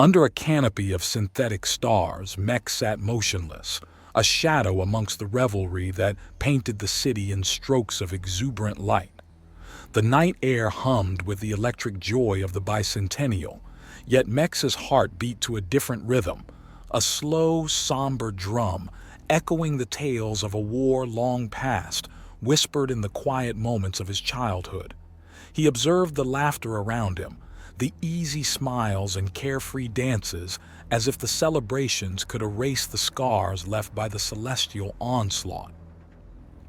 Under a canopy of synthetic stars, Mech sat motionless, a shadow amongst the revelry that painted the city in strokes of exuberant light. The night air hummed with the electric joy of the bicentennial, yet Mech's heart beat to a different rhythm, a slow, somber drum echoing the tales of a war long past, whispered in the quiet moments of his childhood. He observed the laughter around him, the easy smiles and carefree dances, as if the celebrations could erase the scars left by the celestial onslaught.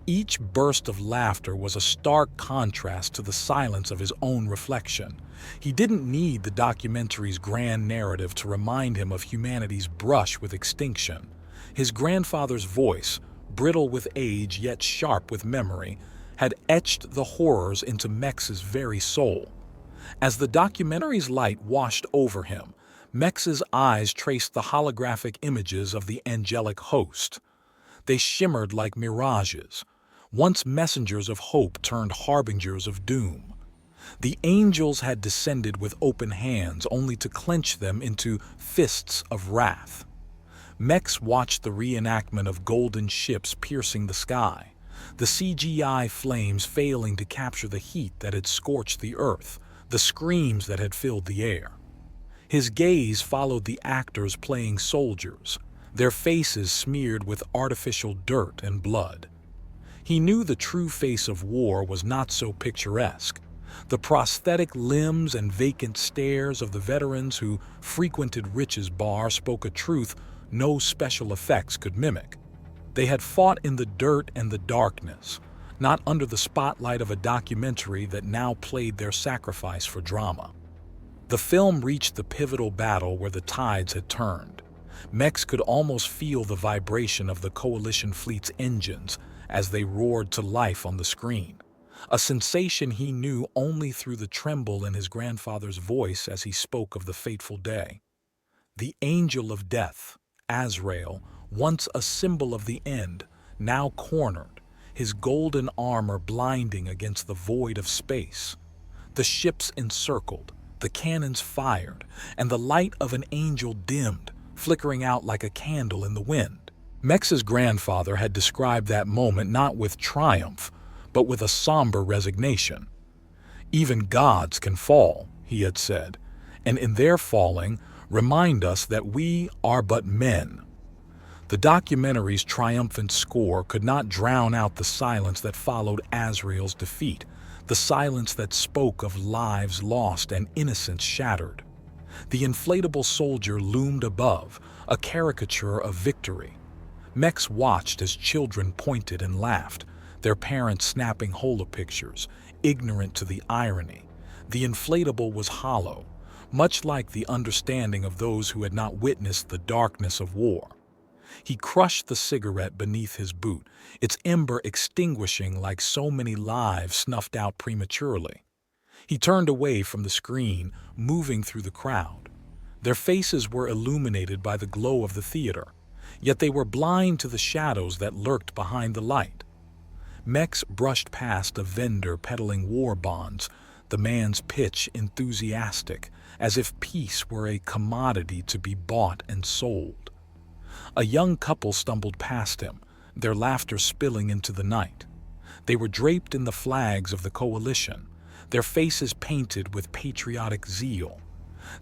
Each burst of laughter was a stark contrast to the silence of his own reflection. He didn't need the documentary's grand narrative to remind him of humanity's brush with extinction. His grandfather's voice, brittle with age yet sharp with memory, had etched the horrors into Mech's very soul. As the documentary's light washed over him, Mech's eyes traced the holographic images of the angelic host. They shimmered like mirages, once messengers of hope turned harbingers of doom. The angels had descended with open hands only to clench them into fists of wrath. Mech watched the reenactment of golden ships piercing the sky, the CGI flames failing to capture the heat that had scorched the earth, the screams that had filled the air. His gaze followed the actors playing soldiers, their faces smeared with artificial dirt and blood. He knew the true face of war was not so picturesque. The prosthetic limbs and vacant stares of the veterans who frequented Rich's bar spoke a truth no special effects could mimic. They had fought in the dirt and the darkness, not under the spotlight of a documentary that now played their sacrifice for drama. The film reached the pivotal battle where the tides had turned. Mech could almost feel the vibration of the Coalition fleet's engines as they roared to life on the screen, a sensation he knew only through the tremble in his grandfather's voice as he spoke of the fateful day. The angel of death, Azrael, once a symbol of the end, now cornered, his golden armor blinding against the void of space. The ships encircled, the cannons fired, and the light of an angel dimmed, flickering out like a candle in the wind. Mech's grandfather had described that moment not with triumph, but with a somber resignation. Even gods can fall, he had said, and in their falling, remind us that we are but men. The documentary's triumphant score could not drown out the silence that followed Azrael's defeat, the silence that spoke of lives lost and innocence shattered. The inflatable soldier loomed above, a caricature of victory. Mech watched as children pointed and laughed, their parents snapping holopictures, ignorant to the irony. The inflatable was hollow, much like the understanding of those who had not witnessed the darkness of war. He crushed the cigarette beneath his boot, its ember extinguishing like so many lives snuffed out prematurely. He turned away from the screen, moving through the crowd. Their faces were illuminated by the glow of the theater, yet they were blind to the shadows that lurked behind the light. Mech brushed past a vendor peddling war bonds, the man's pitch enthusiastic, as if peace were a commodity to be bought and sold. A young couple stumbled past him, their laughter spilling into the night. They were draped in the flags of the Coalition, their faces painted with patriotic zeal.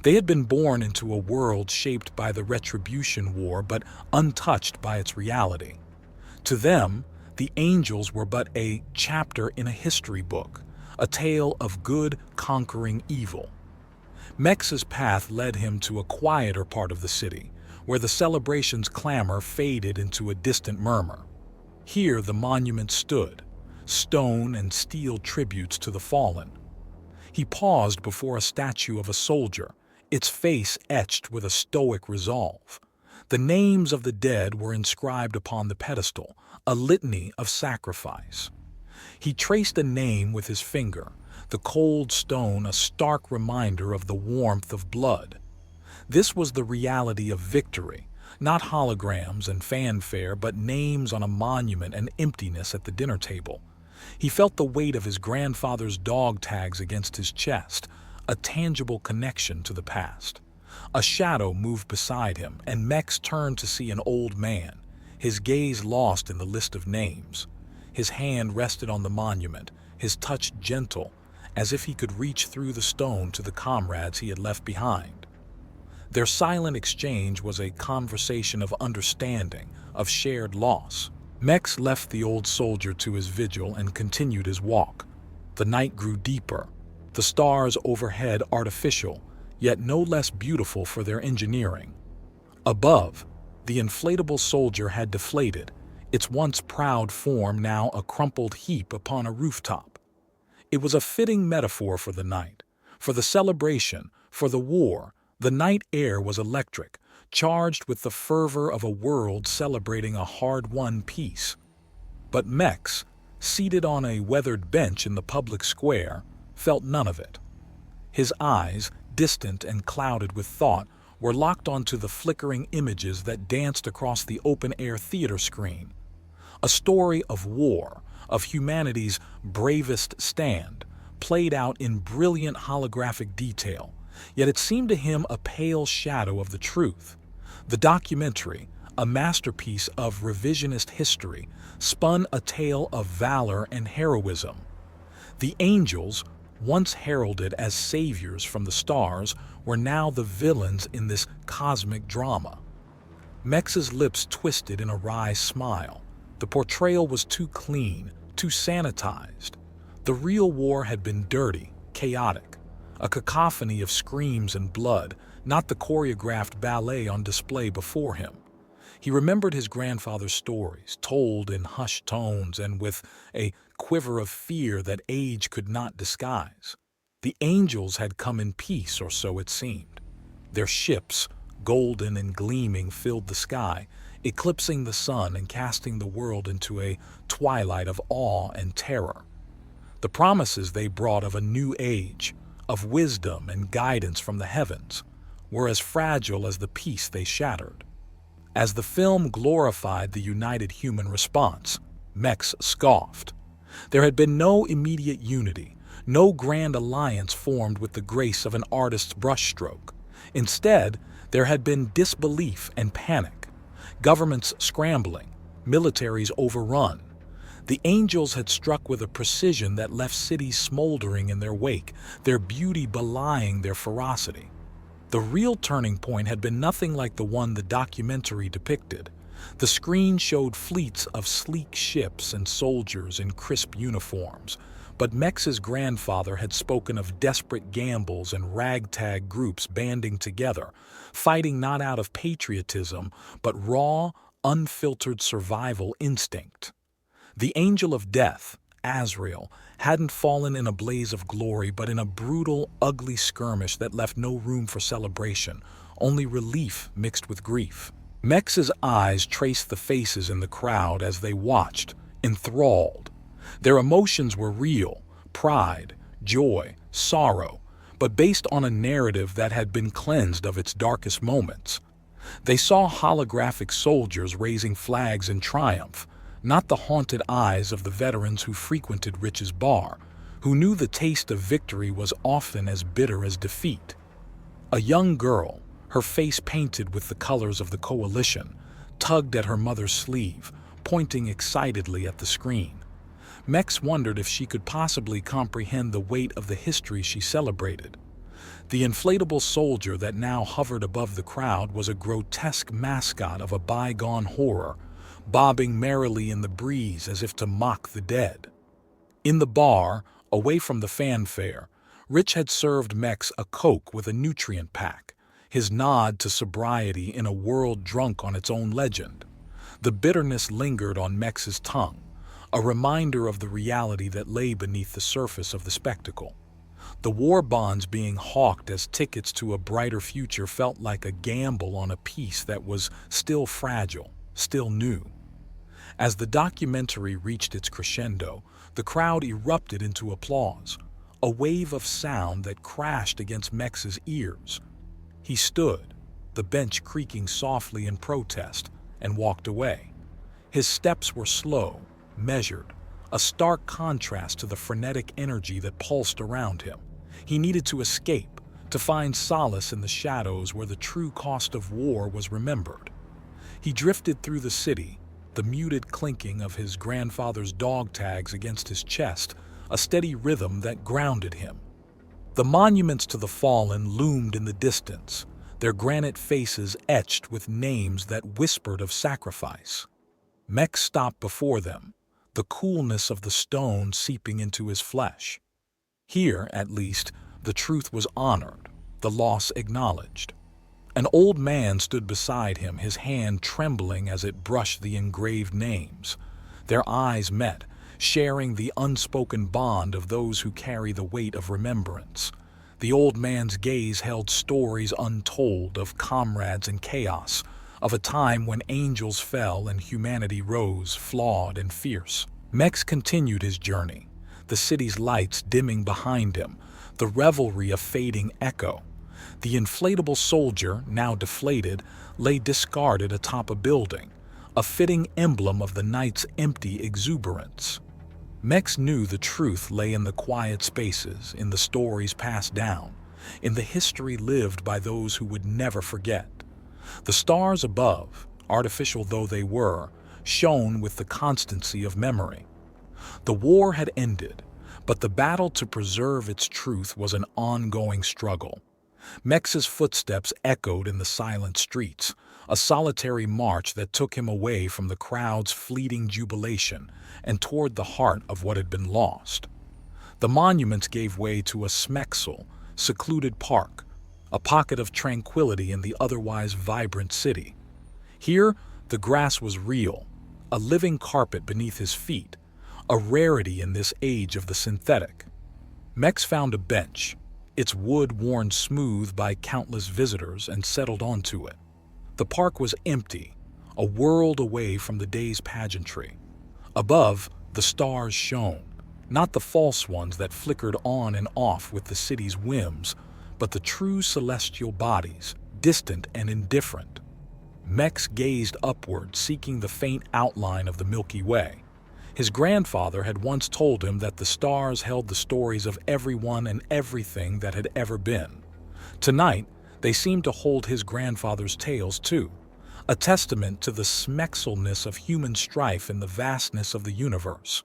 They had been born into a world shaped by the Retribution War but untouched by its reality. To them, the angels were but a chapter in a history book, a tale of good conquering evil. Mech's path led him to a quieter part of the city, where the celebration's clamor faded into a distant murmur. Here the monument stood, stone and steel tributes to the fallen. He paused before a statue of a soldier, its face etched with a stoic resolve. The names of the dead were inscribed upon the pedestal, a litany of sacrifice. He traced a name with his finger, the cold stone a stark reminder of the warmth of blood. This was the reality of victory, not holograms and fanfare, but names on a monument and emptiness at the dinner table. He felt the weight of his grandfather's dog tags against his chest, a tangible connection to the past. A shadow moved beside him, and Mex turned to see an old man, his gaze lost in the list of names. His hand rested on the monument, his touch gentle, as if he could reach through the stone to the comrades he had left behind. Their silent exchange was a conversation of understanding, of shared loss. Mex left the old soldier to his vigil and continued his walk. The night grew deeper, the stars overhead artificial, yet no less beautiful for their engineering. Above, the inflatable soldier had deflated, its once proud form now a crumpled heap upon a rooftop. It was a fitting metaphor for the night, for the celebration, for the war. The night air was electric, charged with the fervor of a world celebrating a hard-won peace. But Mex, seated on a weathered bench in the public square, felt none of it. His eyes, distant and clouded with thought, were locked onto the flickering images that danced across the open-air theater screen. A story of war, of humanity's bravest stand, played out in brilliant holographic detail, yet it seemed to him a pale shadow of the truth. The documentary, a masterpiece of revisionist history, spun a tale of valor and heroism. The angels, once heralded as saviors from the stars, were now the villains in this cosmic drama. Mex's lips twisted in a wry smile. The portrayal was too clean, too sanitized. The real war had been dirty, chaotic, a cacophony of screams and blood, not the choreographed ballet on display before him. He remembered his grandfather's stories, told in hushed tones and with a quiver of fear that age could not disguise. The angels had come in peace, or so it seemed. Their ships, golden and gleaming, filled the sky, eclipsing the sun and casting the world into a twilight of awe and terror. The promises they brought of a new age, of wisdom and guidance from the heavens, were as fragile as the peace they shattered. As the film glorified the united human response, Mex scoffed. There had been no immediate unity, no grand alliance formed with the grace of an artist's brushstroke. Instead, there had been disbelief and panic, governments scrambling, militaries overrun. The angels had struck with a precision that left cities smoldering in their wake, their beauty belying their ferocity. The real turning point had been nothing like the one the documentary depicted. The screen showed fleets of sleek ships and soldiers in crisp uniforms, but Mex's grandfather had spoken of desperate gambles and ragtag groups banding together, fighting not out of patriotism, but raw, unfiltered survival instinct. The angel of death, Azrael, hadn't fallen in a blaze of glory, but in a brutal, ugly skirmish that left no room for celebration, only relief mixed with grief. Mex's eyes traced the faces in the crowd as they watched, enthralled. Their emotions were real: pride, joy, sorrow, but based on a narrative that had been cleansed of its darkest moments. They saw holographic soldiers raising flags in triumph, not the haunted eyes of the veterans who frequented Rich's bar, who knew the taste of victory was often as bitter as defeat. A young girl, her face painted with the colors of the coalition, tugged at her mother's sleeve, pointing excitedly at the screen. Mex wondered if she could possibly comprehend the weight of the history she celebrated. The inflatable soldier that now hovered above the crowd was a grotesque mascot of a bygone horror, bobbing merrily in the breeze as if to mock the dead. In the bar, away from the fanfare, Rich had served Mex a Coke with a nutrient pack, his nod to sobriety in a world drunk on its own legend. The bitterness lingered on Mex's tongue, a reminder of the reality that lay beneath the surface of the spectacle. The war bonds being hawked as tickets to a brighter future felt like a gamble on a peace that was still fragile, still new. As the documentary reached its crescendo, the crowd erupted into applause, a wave of sound that crashed against Mex's ears. He stood, the bench creaking softly in protest, and walked away. His steps were slow, measured, a stark contrast to the frenetic energy that pulsed around him. He needed to escape, to find solace in the shadows where the true cost of war was remembered. He drifted through the city, the muted clinking of his grandfather's dog tags against his chest, a steady rhythm that grounded him. The monuments to the fallen loomed in the distance, their granite faces etched with names that whispered of sacrifice. Mex stopped before them, the coolness of the stone seeping into his flesh. Here, at least, the truth was honored, the loss acknowledged. An old man stood beside him, his hand trembling as it brushed the engraved names. Their eyes met, sharing the unspoken bond of those who carry the weight of remembrance. The old man's gaze held stories untold of comrades in chaos, of a time when angels fell and humanity rose, flawed and fierce. Mex continued his journey, the city's lights dimming behind him, the revelry a fading echo. The inflatable soldier, now deflated, lay discarded atop a building, a fitting emblem of the night's empty exuberance. Mex knew the truth lay in the quiet spaces, in the stories passed down, in the history lived by those who would never forget. The stars above, artificial though they were, shone with the constancy of memory. The war had ended, but the battle to preserve its truth was an ongoing struggle. Mex's footsteps echoed in the silent streets, a solitary march that took him away from the crowd's fleeting jubilation and toward the heart of what had been lost. The monuments gave way to a smexel, secluded park, a pocket of tranquility in the otherwise vibrant city. Here, the grass was real, a living carpet beneath his feet, a rarity in this age of the synthetic. Mex found a bench, its wood worn smooth by countless visitors, and settled onto it. The park was empty, a world away from the day's pageantry. Above, the stars shone, not the false ones that flickered on and off with the city's whims, but the true celestial bodies, distant and indifferent. Mex gazed upward, seeking the faint outline of the Milky Way. His grandfather had once told him that the stars held the stories of everyone and everything that had ever been. Tonight, they seemed to hold his grandfather's tales too, a testament to the smexelness of human strife in the vastness of the universe.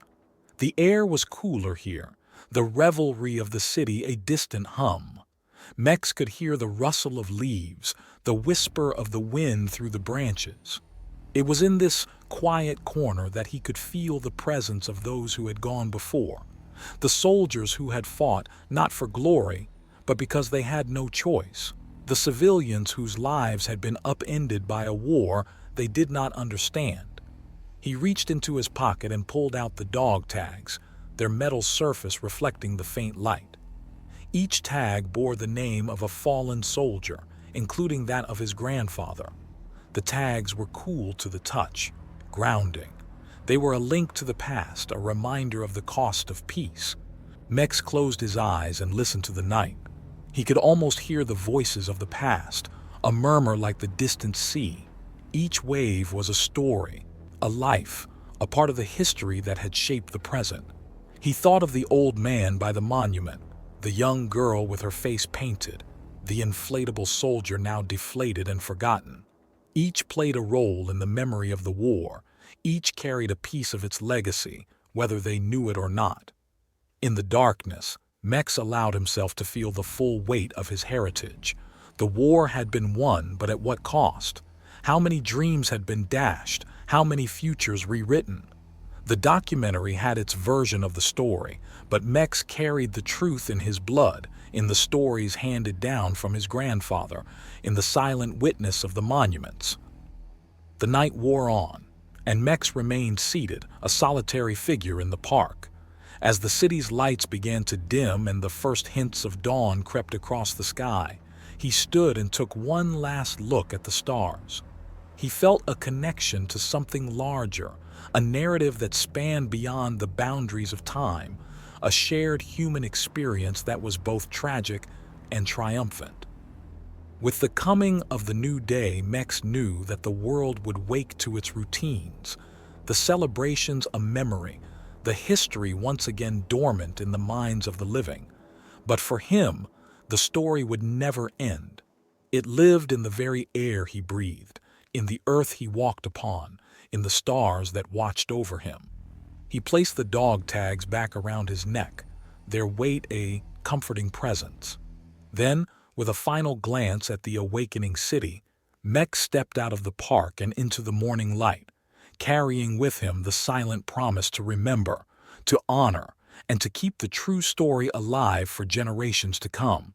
The air was cooler here, the revelry of the city a distant hum. Mex could hear the rustle of leaves, the whisper of the wind through the branches. It was in this quiet corner that he could feel the presence of those who had gone before, the soldiers who had fought not for glory, but because they had no choice, the civilians whose lives had been upended by a war they did not understand. He reached into his pocket and pulled out the dog tags, their metal surface reflecting the faint light. Each tag bore the name of a fallen soldier, including that of his grandfather. The tags were cool to the touch, grounding. They were a link to the past, a reminder of the cost of peace. Mex closed his eyes and listened to the night. He could almost hear the voices of the past, a murmur like the distant sea. Each wave was a story, a life, a part of the history that had shaped the present. He thought of the old man by the monument, the young girl with her face painted, the inflatable soldier now deflated and forgotten. Each played a role in the memory of the war. Each carried a piece of its legacy, whether they knew it or not. In the darkness, Mex allowed himself to feel the full weight of his heritage. The war had been won, but at what cost? How many dreams had been dashed? How many futures rewritten? The documentary had its version of the story, but Mex carried the truth in his blood, in the stories handed down from his grandfather, in the silent witness of the monuments. The night wore on, and Mex remained seated, a solitary figure in the park. As the city's lights began to dim and the first hints of dawn crept across the sky, he stood and took one last look at the stars. He felt a connection to something larger, a narrative that spanned beyond the boundaries of time, a shared human experience that was both tragic and triumphant. With the coming of the new day, Mex knew that the world would wake to its routines, the celebrations a memory, the history once again dormant in the minds of the living. But for him, The story would never end. It lived in the very air he breathed, in the earth he walked upon, in the stars that watched over him. He placed the dog tags back around his neck, their weight a comforting presence. Then, with a final glance at the awakening city, Mech stepped out of the park and into the morning light, carrying with him the silent promise to remember, to honor, and to keep the true story alive for generations to come.